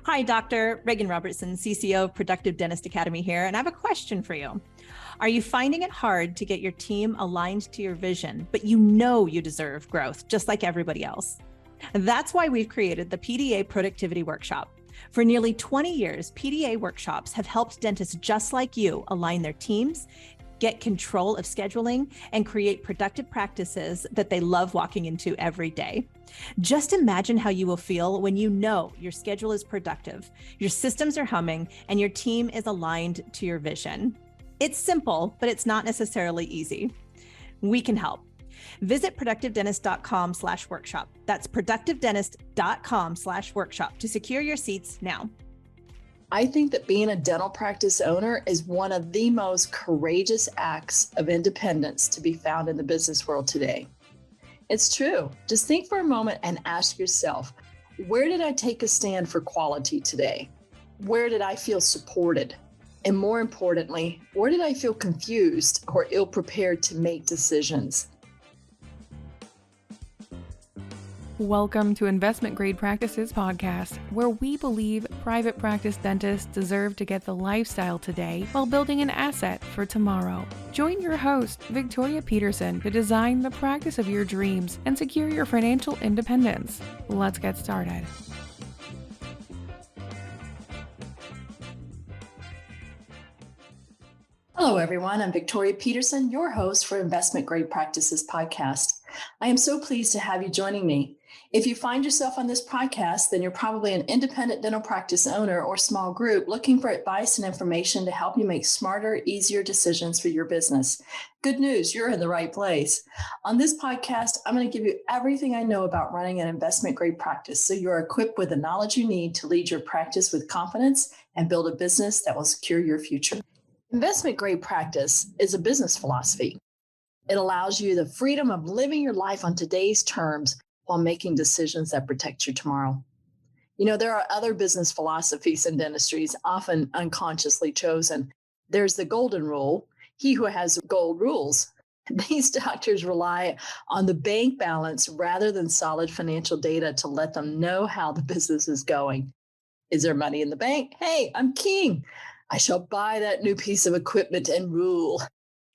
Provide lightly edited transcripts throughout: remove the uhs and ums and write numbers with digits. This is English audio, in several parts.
Hi, Dr. Reagan Robertson, CCO of Productive Dentist Academy here, and I have a question for you. Are you finding it hard to get your team aligned to your vision, but you know you deserve growth just like everybody else? That's why we've created the PDA Productivity Workshop. For nearly 20 years, PDA workshops have helped dentists just like you align their teams, get control of scheduling, and create productive practices that they love walking into every day. Just imagine how you will feel when you know your schedule is productive, your systems are humming, and your team is aligned to your vision. It's simple, but it's not necessarily easy. We can help. Visit productivedentist.com/workshop. That's productivedentist.com/workshop to secure your seats now. I think that being a dental practice owner is one of the most courageous acts of independence to be found in the business world today. It's true. Just think for a moment and ask yourself, where did I take a stand for quality today? Where did I feel supported? And more importantly, where did I feel confused or ill-prepared to make decisions? Welcome to Investment Grade Practices Podcast, where we believe private practice dentists deserve to get the lifestyle today while building an asset for tomorrow. Join your host, Victoria Peterson, to design the practice of your dreams and secure your financial independence. Let's get started. Hello, everyone. I'm Victoria Peterson, your host for Investment Grade Practices Podcast. I am so pleased to have you joining me. If you find yourself on this podcast, then you're probably an independent dental practice owner or small group looking for advice and information to help you make smarter, easier decisions for your business. Good news, you're in the right place. On this podcast, I'm going to give you everything I know about running an investment grade practice so you're equipped with the knowledge you need to lead your practice with confidence and build a business that will secure your future. Investment grade practice is a business philosophy. It allows you the freedom of living your life on today's terms while making decisions that protect you tomorrow. You know, there are other business philosophies in dentistries, often unconsciously chosen. There's the golden rule. He who has gold rules. These doctors rely on the bank balance rather than solid financial data to let them know how the business is going. Is there money in the bank? Hey, I'm king. I shall buy that new piece of equipment and rule.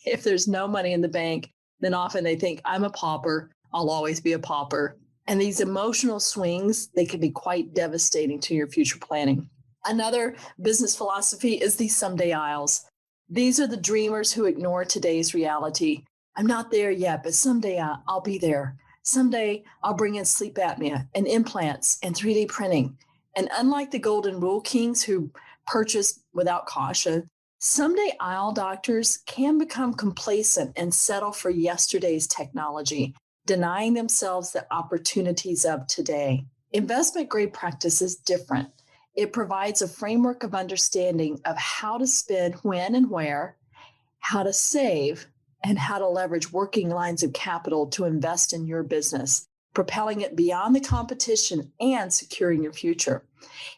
If there's no money in the bank, then often they think I'm a pauper. I'll always be a pauper. And these emotional swings, they can be quite devastating to your future planning. Another business philosophy is the someday I'ls. These are the dreamers who ignore today's reality. I'm not there yet, but someday I'll be there. Someday I'll bring in sleep apnea and implants and 3D printing. And unlike the golden rule kings who purchase without caution, someday I'll doctors can become complacent and settle for yesterday's technology, denying themselves the opportunities of today. Investment grade practice is different. It provides a framework of understanding of how to spend when and where, how to save, and how to leverage working lines of capital to invest in your business, propelling it beyond the competition and securing your future.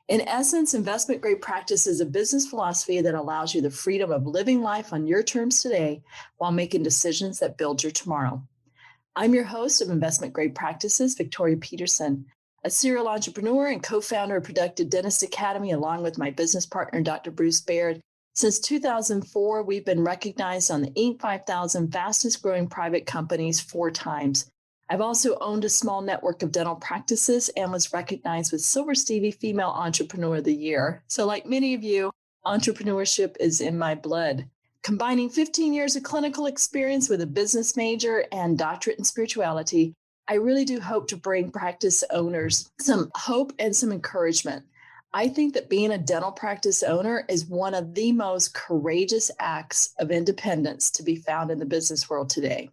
In essence, investment grade practice is a business philosophy that allows you the freedom of living life on your terms today while making decisions that build your tomorrow. I'm your host of Investment Grade Practices, Victoria Peterson, a serial entrepreneur and co-founder of Productive Dentist Academy, along with my business partner, Dr. Bruce Baird. Since 2004, we've been recognized on the Inc. 5000 fastest growing private companies 4 times. I've also owned a small network of dental practices and was recognized with Silver Stevie Female Entrepreneur of the Year. So like many of you, entrepreneurship is in my blood. Combining 15 years of clinical experience with a business major and doctorate in spirituality, I really do hope to bring practice owners some hope and some encouragement. I think that being a dental practice owner is one of the most courageous acts of independence to be found in the business world today.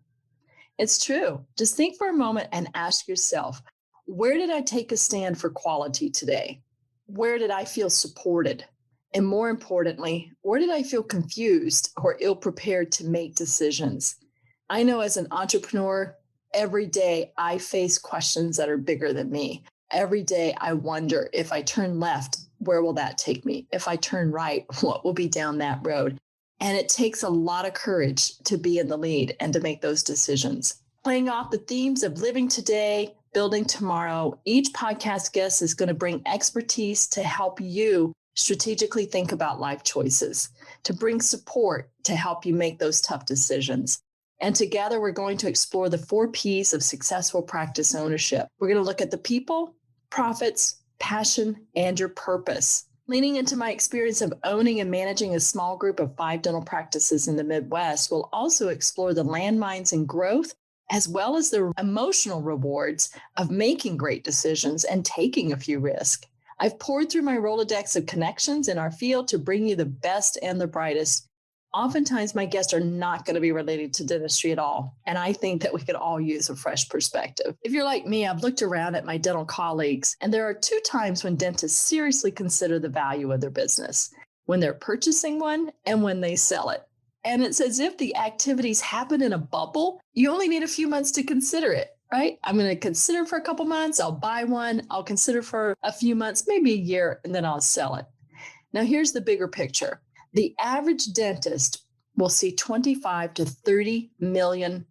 It's true. Just think for a moment and ask yourself, where did I take a stand for quality today? Where did I feel supported? And more importantly, where did I feel confused or ill-prepared to make decisions? I know as an entrepreneur, every day I face questions that are bigger than me. Every day I wonder, if I turn left, where will that take me? If I turn right, what will be down that road? And it takes a lot of courage to be in the lead and to make those decisions. Playing off the themes of living today, Building Tomorrow, each podcast guest is going to bring expertise to help you strategically think about life choices, to bring support to help you make those tough decisions. And together, we're going to explore the 4 Ps of successful practice ownership. We're going to look at the people, profits, passion, and your purpose. Leaning into my experience of owning and managing a small group of 5 dental practices in the Midwest, we'll also explore the landmines in growth, as well as the emotional rewards of making great decisions and taking a few risks. I've poured through my Rolodex of connections in our field to bring you the best and the brightest. Oftentimes, my guests are not going to be related to dentistry at all, and I think that we could all use a fresh perspective. If you're like me, I've looked around at my dental colleagues, and there are 2 times when dentists seriously consider the value of their business: when they're purchasing one and when they sell it. And it's as if the activities happen in a bubble. You only need a few months to consider it, right? I'm going to consider for a couple months, I'll buy one, I'll consider for a few months, maybe a year, and then I'll sell it. Now, here's the bigger picture. The average dentist will see $25 to $30 million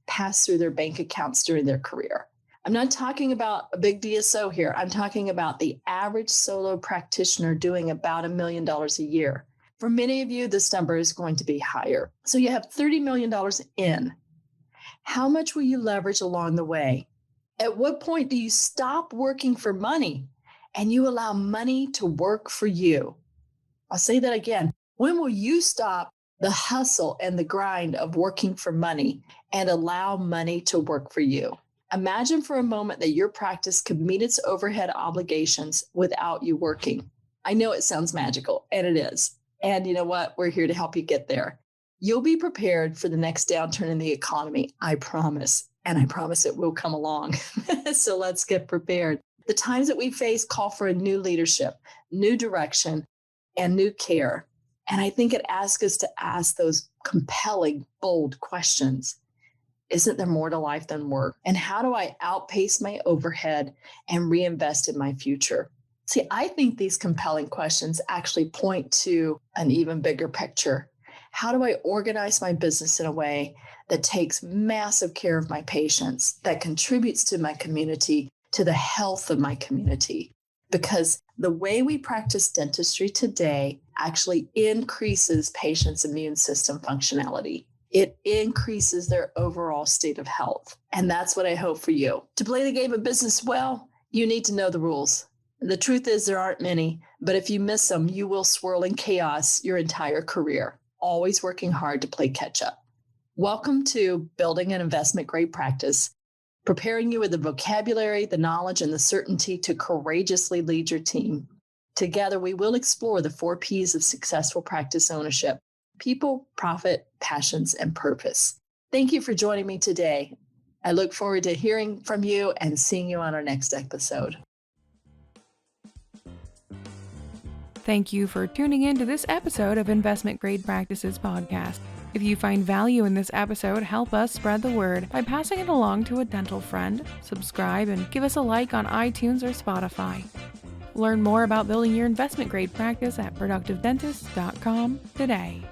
pass through their bank accounts during their career. I'm not talking about a big DSO here. I'm talking about the average solo practitioner doing about $1 million a year. For many of you, this number is going to be higher. So you have $30 million in. How much will you leverage along the way? At what point do you stop working for money and you allow money to work for you? I'll say that again. When will you stop the hustle and the grind of working for money and allow money to work for you? Imagine for a moment that your practice could meet its overhead obligations without you working. I know it sounds magical, and it is. And you know what? We're here to help you get there. You'll be prepared for the next downturn in the economy, I promise. And I promise it will come along. So let's get prepared. The times that we face call for a new leadership, new direction, and new care. And I think it asks us to ask those compelling, bold questions. Isn't there more to life than work? And how do I outpace my overhead and reinvest in my future? See, I think these compelling questions actually point to an even bigger picture. How do I organize my business in a way that takes massive care of my patients, that contributes to my community, to the health of my community? Because the way we practice dentistry today actually increases patients' immune system functionality. It increases their overall state of health. And that's what I hope for you. To play the game of business well, you need to know the rules. The truth is there aren't many, but if you miss them, you will swirl in chaos your entire career, always working hard to play catch up. Welcome to Building an Investment Grade Practice, preparing you with the vocabulary, the knowledge, and the certainty to courageously lead your team. Together, we will explore the 4 Ps of successful practice ownership: people, profit, passions, and purpose. Thank you for joining me today. I look forward to hearing from you and seeing you on our next episode. Thank you for tuning in to this episode of Investment Grade Practices Podcast. If you find value in this episode, help us spread the word by passing it along to a dental friend, subscribe, and give us a like on iTunes or Spotify. Learn more about building your investment grade practice at productivedentist.com today.